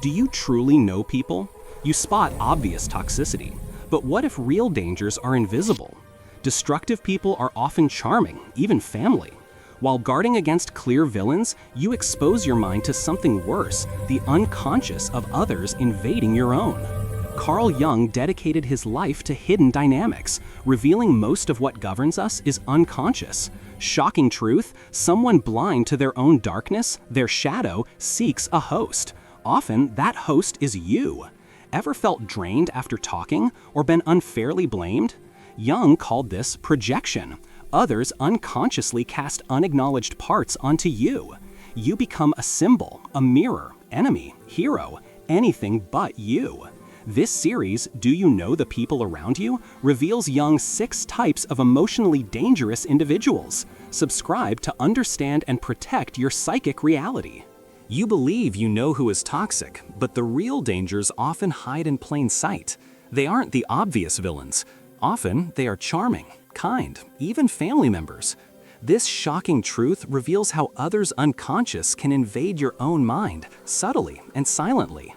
Do you truly know people? You spot obvious toxicity, but what if real dangers are invisible? Destructive people are often charming, even family. While guarding against clear villains, you expose your mind to something worse, the unconscious of others invading your own. Carl Jung dedicated his life to hidden dynamics, revealing most of what governs us is unconscious. Shocking truth, someone blind to their own darkness, their shadow, seeks a host. Often, that host is you. Ever felt drained after talking or been unfairly blamed? Jung called this projection. Others unconsciously cast unacknowledged parts onto you. You become a symbol, a mirror, enemy, hero, anything but you. This series, Do You Know the People Around You?, reveals Jung's 6 types of emotionally dangerous individuals. Subscribe to understand and protect your psychic reality. You believe you know who is toxic, but the real dangers often hide in plain sight. They aren't the obvious villains. Often, they are charming, kind, even family members. This shocking truth reveals how others' unconscious can invade your own mind, subtly and silently.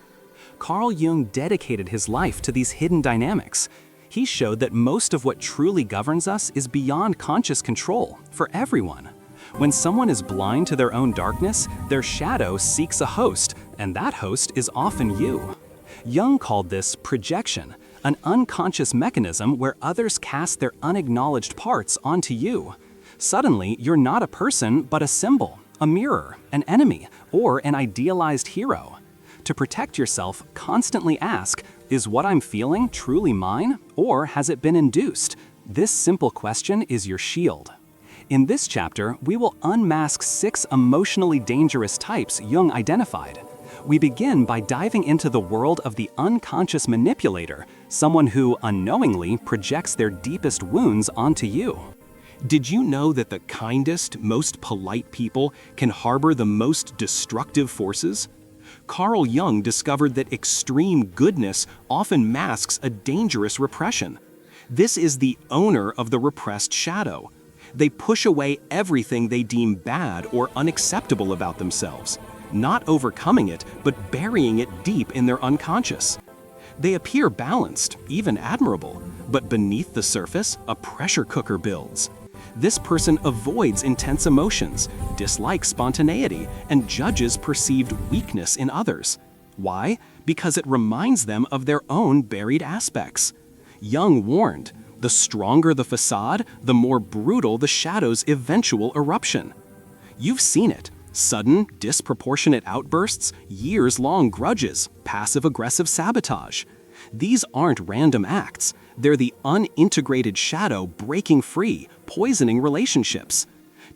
Carl Jung dedicated his life to these hidden dynamics. He showed that most of what truly governs us is beyond conscious control, for everyone. When someone is blind to their own darkness, their shadow seeks a host, and that host is often you. Jung called this projection, an unconscious mechanism where others cast their unacknowledged parts onto you. Suddenly, you're not a person, but a symbol, a mirror, an enemy, or an idealized hero. To protect yourself, constantly ask, is what I'm feeling truly mine, or has it been induced? This simple question is your shield. In this chapter, we will unmask 6 emotionally dangerous types Jung identified. We begin by diving into the world of the unconscious manipulator, someone who unknowingly projects their deepest wounds onto you. Did you know that the kindest, most polite people can harbor the most destructive forces? Carl Jung discovered that extreme goodness often masks a dangerous repression. This is the owner of the repressed shadow. They push away everything they deem bad or unacceptable about themselves, not overcoming it, but burying it deep in their unconscious. They appear balanced, even admirable, but beneath the surface, a pressure cooker builds. This person avoids intense emotions, dislikes spontaneity, and judges perceived weakness in others. Why? Because it reminds them of their own buried aspects. Jung warned, the stronger the facade, the more brutal the shadow's eventual eruption. You've seen it. Sudden, disproportionate outbursts, years-long grudges, passive-aggressive sabotage. These aren't random acts. They're the unintegrated shadow breaking free, poisoning relationships.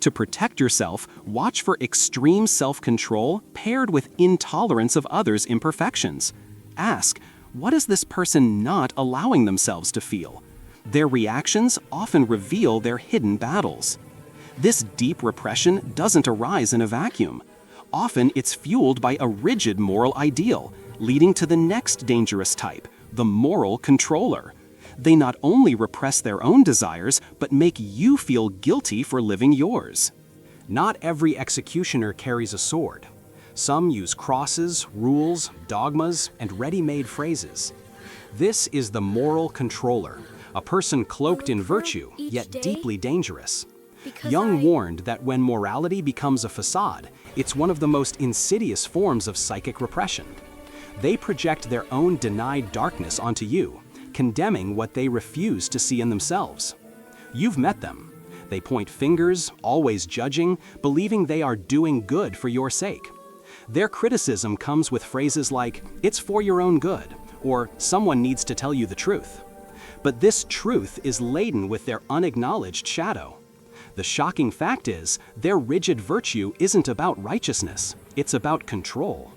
To protect yourself, watch for extreme self-control paired with intolerance of others' imperfections. Ask, what is this person not allowing themselves to feel? Their reactions often reveal their hidden battles. This deep repression doesn't arise in a vacuum. Often it's fueled by a rigid moral ideal, leading to the next dangerous type, the moral controller. They not only repress their own desires, but make you feel guilty for living yours. Not every executioner carries a sword. Some use crosses, rules, dogmas, and ready-made phrases. This is the moral controller, a person cloaked in virtue, yet deeply dangerous. Jung warned that when morality becomes a facade, it's one of the most insidious forms of psychic repression. They project their own denied darkness onto you, condemning what they refuse to see in themselves. You've met them. They point fingers, always judging, believing they are doing good for your sake. Their criticism comes with phrases like, "It's for your own good," or "Someone needs to tell you the truth." But this truth is laden with their unacknowledged shadow. The shocking fact is, their rigid virtue isn't about righteousness, it's about control.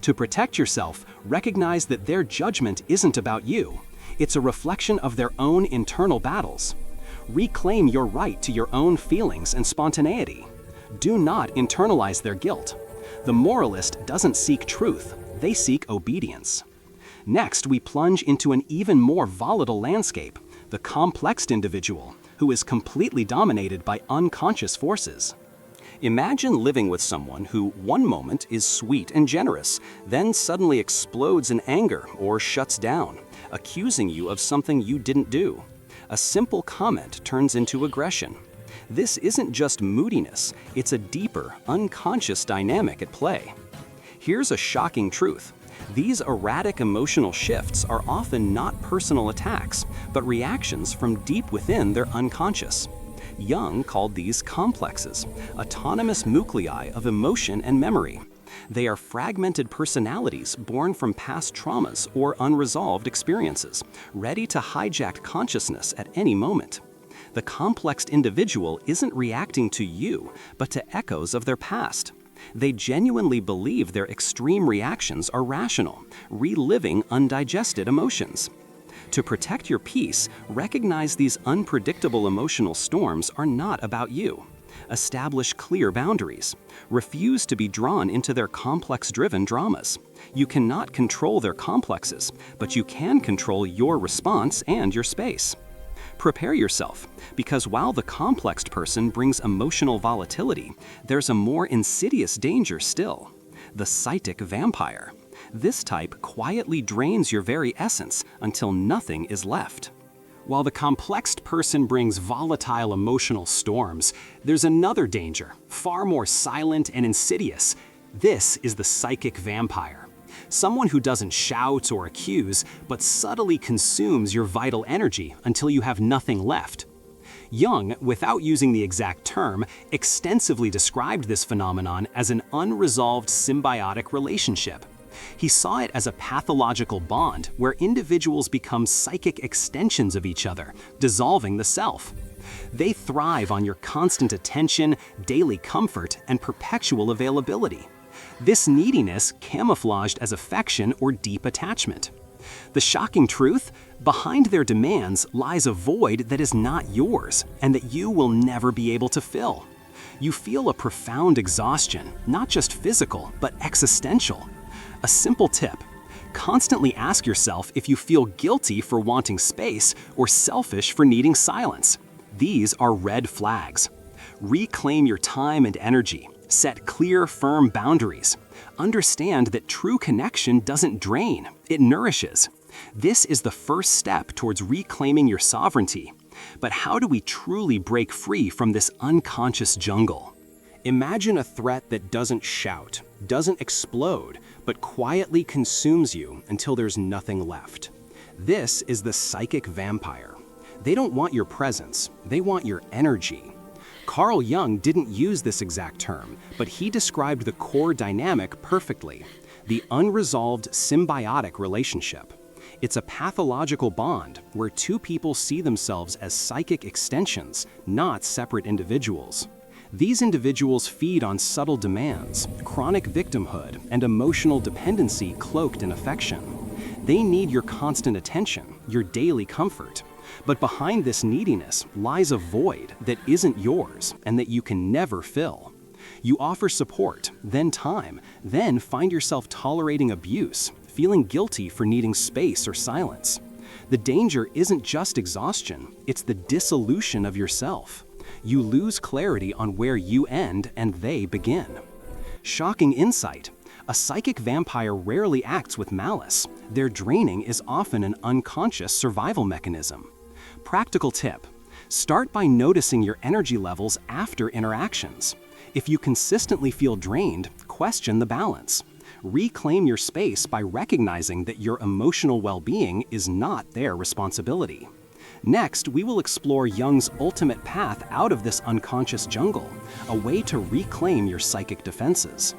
To protect yourself, recognize that their judgment isn't about you. It's a reflection of their own internal battles. Reclaim your right to your own feelings and spontaneity. Do not internalize their guilt. The moralist doesn't seek truth, they seek obedience. Next, we plunge into an even more volatile landscape, the complexed individual, who is completely dominated by unconscious forces. Imagine living with someone who one moment is sweet and generous, then suddenly explodes in anger or shuts down, accusing you of something you didn't do. A simple comment turns into aggression. This isn't just moodiness, it's a deeper, unconscious dynamic at play. Here's a shocking truth. These erratic emotional shifts are often not personal attacks, but reactions from deep within their unconscious. Jung called these complexes, autonomous nuclei of emotion and memory. They are fragmented personalities born from past traumas or unresolved experiences, ready to hijack consciousness at any moment. The complexed individual isn't reacting to you, but to echoes of their past. They genuinely believe their extreme reactions are rational, reliving undigested emotions. To protect your peace, recognize these unpredictable emotional storms are not about you. Establish clear boundaries. Refuse to be drawn into their complex-driven dramas. You cannot control their complexes, but you can control your response and your space. Prepare yourself, because while the complexed person brings emotional volatility, there's a more insidious danger still: the psychic vampire. This type quietly drains your very essence until nothing is left. While the complexed person brings volatile emotional storms, there's another danger, far more silent and insidious. This is the psychic vampire. Someone who doesn't shout or accuse, but subtly consumes your vital energy until you have nothing left. Jung, without using the exact term, extensively described this phenomenon as an unresolved symbiotic relationship. He saw it as a pathological bond where individuals become psychic extensions of each other, dissolving the self. They thrive on your constant attention, daily comfort, and perpetual availability. This neediness camouflaged as affection or deep attachment. The shocking truth? Behind their demands lies a void that is not yours and that you will never be able to fill. You feel a profound exhaustion, not just physical, but existential. A simple tip: constantly ask yourself if you feel guilty for wanting space or selfish for needing silence. These are red flags. Reclaim your time and energy. Set clear, firm boundaries. Understand that true connection doesn't drain, it nourishes. This is the first step towards reclaiming your sovereignty. But how do we truly break free from this unconscious jungle? Imagine a threat that doesn't shout, doesn't explode, but quietly consumes you until there's nothing left. This is the psychic vampire. They don't want your presence, they want your energy. Carl Jung didn't use this exact term, but he described the core dynamic perfectly: the unresolved symbiotic relationship. It's a pathological bond where two people see themselves as psychic extensions, not separate individuals. These individuals feed on subtle demands, chronic victimhood, and emotional dependency cloaked in affection. They need your constant attention, your daily comfort. But behind this neediness lies a void that isn't yours and that you can never fill. You offer support, then time, then find yourself tolerating abuse, feeling guilty for needing space or silence. The danger isn't just exhaustion, it's the dissolution of yourself. You lose clarity on where you end and they begin. Shocking insight: a psychic vampire rarely acts with malice. Their draining is often an unconscious survival mechanism. Practical tip: start by noticing your energy levels after interactions. If you consistently feel drained, question the balance. Reclaim your space by recognizing that your emotional well-being is not their responsibility. Next, we will explore Jung's ultimate path out of this unconscious jungle, a way to reclaim your psychic defenses.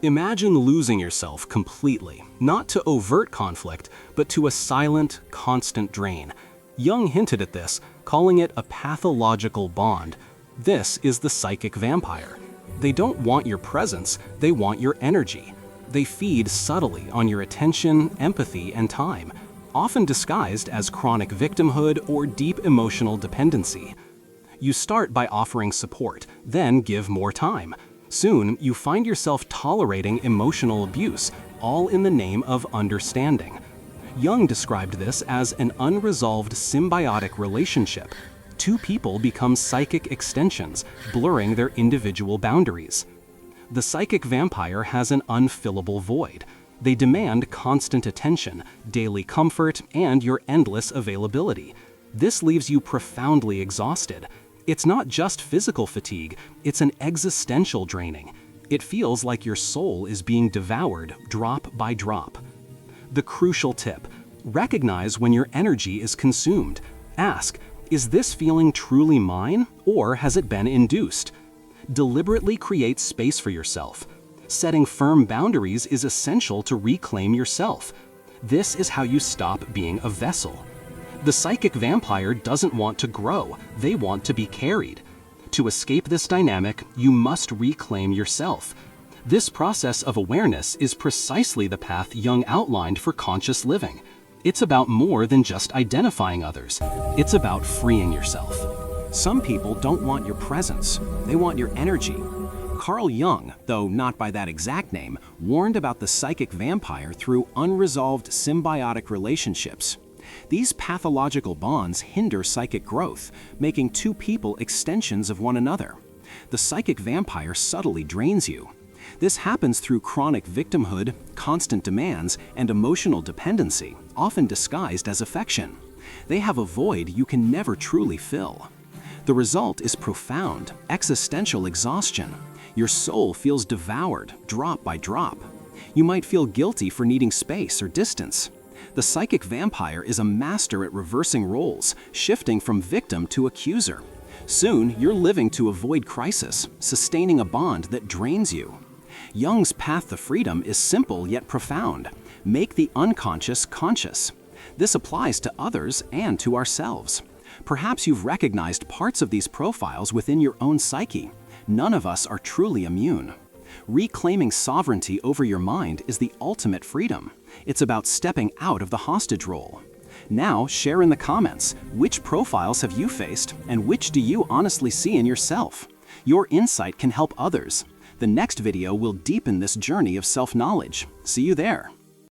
Imagine losing yourself completely, not to overt conflict, but to a silent, constant drain. Jung hinted at this, calling it a pathological bond. This is the psychic vampire. They don't want your presence, they want your energy. They feed subtly on your attention, empathy, and time, often disguised as chronic victimhood or deep emotional dependency. You start by offering support, then give more time. Soon, you find yourself tolerating emotional abuse, all in the name of understanding. Jung described this as an unresolved symbiotic relationship. Two people become psychic extensions, blurring their individual boundaries. The psychic vampire has an unfillable void. They demand constant attention, daily comfort, and your endless availability. This leaves you profoundly exhausted. It's not just physical fatigue, it's an existential draining. It feels like your soul is being devoured drop by drop. The crucial tip: recognize when your energy is consumed. Ask, is this feeling truly mine, or has it been induced? Deliberately create space for yourself. Setting firm boundaries is essential to reclaim yourself. This is how you stop being a vessel. The psychic vampire doesn't want to grow, they want to be carried. To escape this dynamic, you must reclaim yourself. This process of awareness is precisely the path Jung outlined for conscious living. It's about more than just identifying others. It's about freeing yourself. Some people don't want your presence, they want your energy. Carl Jung, though not by that exact name, warned about the psychic vampire through unresolved symbiotic relationships. These pathological bonds hinder psychic growth, making two people extensions of one another. The psychic vampire subtly drains you. This happens through chronic victimhood, constant demands, and emotional dependency, often disguised as affection. They have a void you can never truly fill. The result is profound, existential exhaustion. Your soul feels devoured, drop by drop. You might feel guilty for needing space or distance. The psychic vampire is a master at reversing roles, shifting from victim to accuser. Soon, you're living to avoid crisis, sustaining a bond that drains you. Jung's path to freedom is simple yet profound. Make the unconscious conscious. This applies to others and to ourselves. Perhaps you've recognized parts of these profiles within your own psyche. None of us are truly immune. Reclaiming sovereignty over your mind is the ultimate freedom. It's about stepping out of the hostage role. Now, share in the comments, which profiles have you faced, and which do you honestly see in yourself? Your insight can help others. The next video will deepen this journey of self-knowledge. See you there.